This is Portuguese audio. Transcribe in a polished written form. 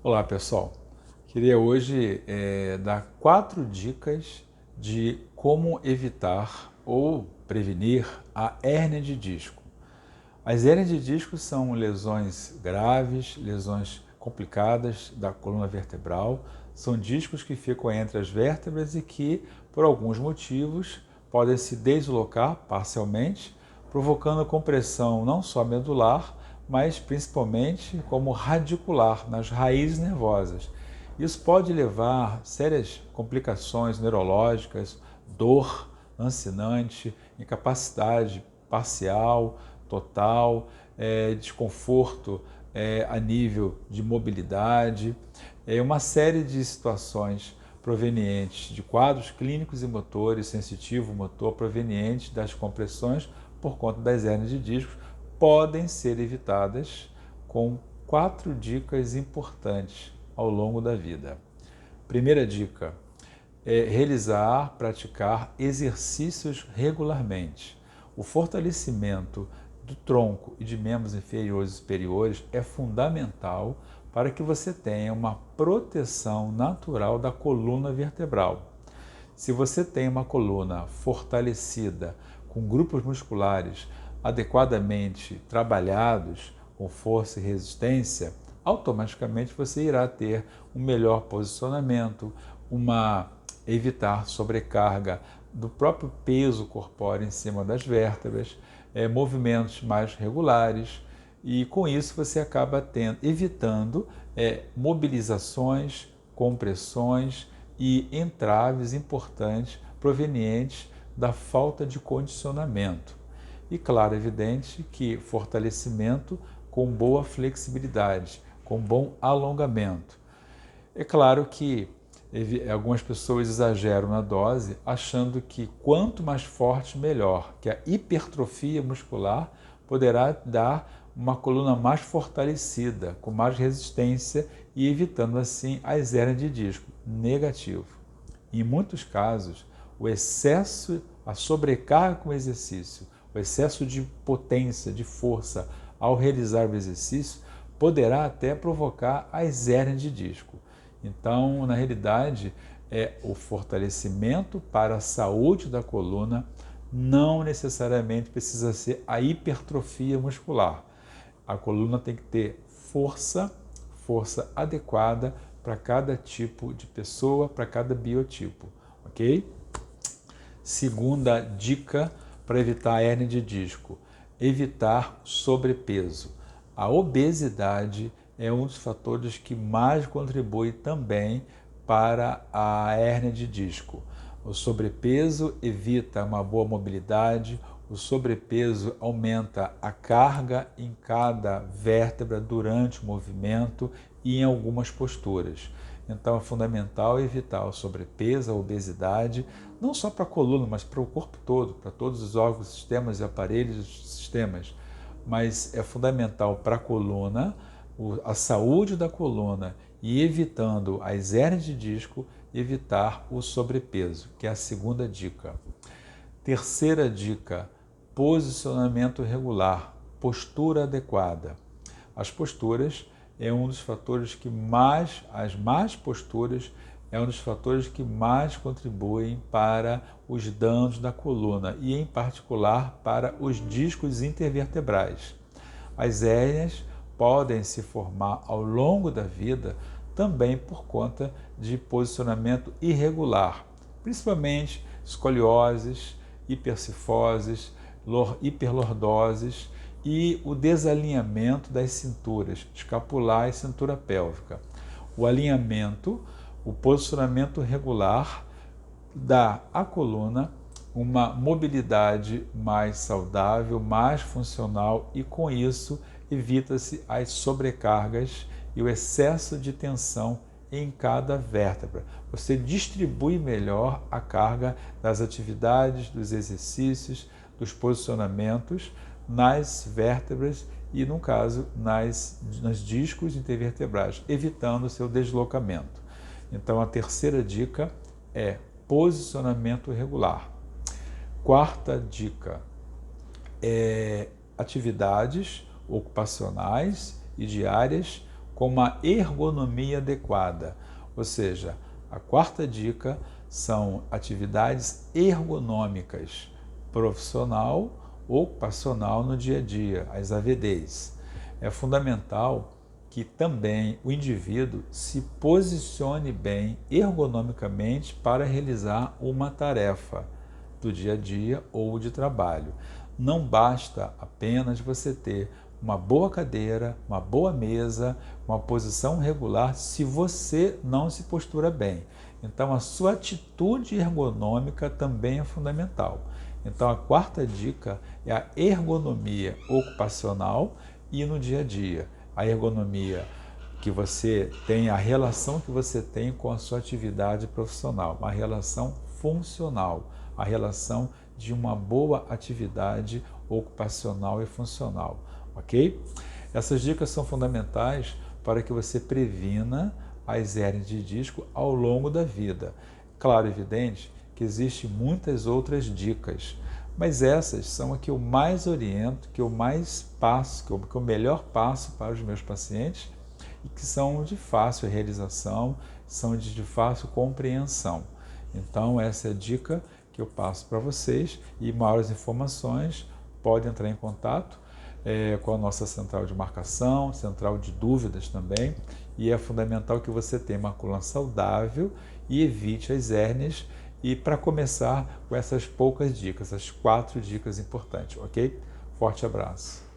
Olá pessoal, queria hoje dar 4 dicas de como evitar ou prevenir a hérnia de disco. As hérnias de disco são lesões graves, lesões complicadas da coluna vertebral, são discos que ficam entre as vértebras e que, por alguns motivos, podem se deslocar parcialmente, provocando compressão não só medular, mas principalmente como radicular nas raízes nervosas. Isso pode levar a sérias complicações neurológicas, dor lancinante, incapacidade parcial, total, desconforto a nível de mobilidade, uma série de situações provenientes de quadros clínicos e motores, sensitivo motor, provenientes das compressões por conta das hérnias de discos, podem ser evitadas com 4 dicas importantes ao longo da vida. Primeira dica é praticar exercícios regularmente. O fortalecimento do tronco e de membros inferiores e superiores é fundamental para que você tenha uma proteção natural da coluna vertebral. Se você tem uma coluna fortalecida, com grupos musculares adequadamente trabalhados, com força e resistência, automaticamente você irá ter um melhor posicionamento, evitar sobrecarga do próprio peso corpóreo em cima das vértebras, movimentos mais regulares, e com isso você acaba evitando mobilizações, compressões e entraves importantes provenientes da falta de condicionamento. E claro, evidente que fortalecimento com boa flexibilidade, com bom alongamento. É claro que algumas pessoas exageram na dose, achando que quanto mais forte, melhor, que a hipertrofia muscular poderá dar uma coluna mais fortalecida, com mais resistência e evitando assim as hérnias de disco. Negativo. Em muitos casos, o excesso, a sobrecarga com o exercício, o excesso de potência, de força ao realizar o exercício, poderá até provocar as hérnias de disco. Então, na realidade, é o fortalecimento para a saúde da coluna, não necessariamente precisa ser a hipertrofia muscular. A coluna tem que ter força adequada para cada tipo de pessoa, para cada biotipo, ok? Segunda dica para evitar a hérnia de disco: evitar sobrepeso. A obesidade é um dos fatores que mais contribui também para a hérnia de disco. O sobrepeso evita uma boa mobilidade, o sobrepeso aumenta a carga em cada vértebra durante o movimento e em algumas posturas. Então é fundamental evitar o sobrepeso, a obesidade, não só para a coluna, mas para o corpo todo, para todos os órgãos, sistemas e aparelhos e sistemas. Mas é fundamental para a coluna, a saúde da coluna e evitando as hérnias de disco, evitar o sobrepeso, que é a segunda dica. Terceira dica: posicionamento regular, postura adequada. As posturas é um dos fatores que as más posturas é um dos fatores que mais contribuem para os danos da coluna e, em particular, para os discos intervertebrais. As hérnias podem se formar ao longo da vida também por conta de posicionamento irregular, principalmente escolioses, hipercifoses, hiperlordoses e o desalinhamento das cinturas escapular e cintura pélvica. O alinhamento, o posicionamento regular dá à coluna uma mobilidade mais saudável, mais funcional e com isso evita-se as sobrecargas e o excesso de tensão em cada vértebra. Você distribui melhor a carga das atividades, dos exercícios, dos posicionamentos nas vértebras e, no caso, nos discos intervertebrais, evitando o seu deslocamento. Então, a terceira dica é posicionamento regular. Quarta dica é atividades ocupacionais e diárias com uma ergonomia adequada. Ou seja, a quarta dica são atividades ergonômicas, profissional ou ocupacional no dia a dia, as AVDs. É fundamental que também o indivíduo se posicione bem ergonomicamente para realizar uma tarefa do dia a dia ou de trabalho. Não basta apenas você ter uma boa cadeira, uma boa mesa, uma posição regular se você não se postura bem. Então a sua atitude ergonômica também é fundamental. Então a quarta dica é a ergonomia ocupacional e no dia a dia. A ergonomia que você tem, a relação que você tem com a sua atividade profissional, uma relação funcional, a relação de uma boa atividade ocupacional e funcional, ok? Essas dicas são fundamentais para que você previna as hérnias de disco ao longo da vida. Claro, evidente que existem muitas outras dicas, mas essas são as que eu mais oriento, que eu mais passo, que eu melhor passo para os meus pacientes e que são de fácil realização, são de fácil compreensão. Então, essa é a dica que eu passo para vocês e maiores informações pode entrar em contato com a nossa central de marcação, central de dúvidas também, e é fundamental que você tenha uma coluna saudável e evite as hérnias. E para começar com essas poucas dicas, essas 4 dicas importantes, ok? Forte abraço!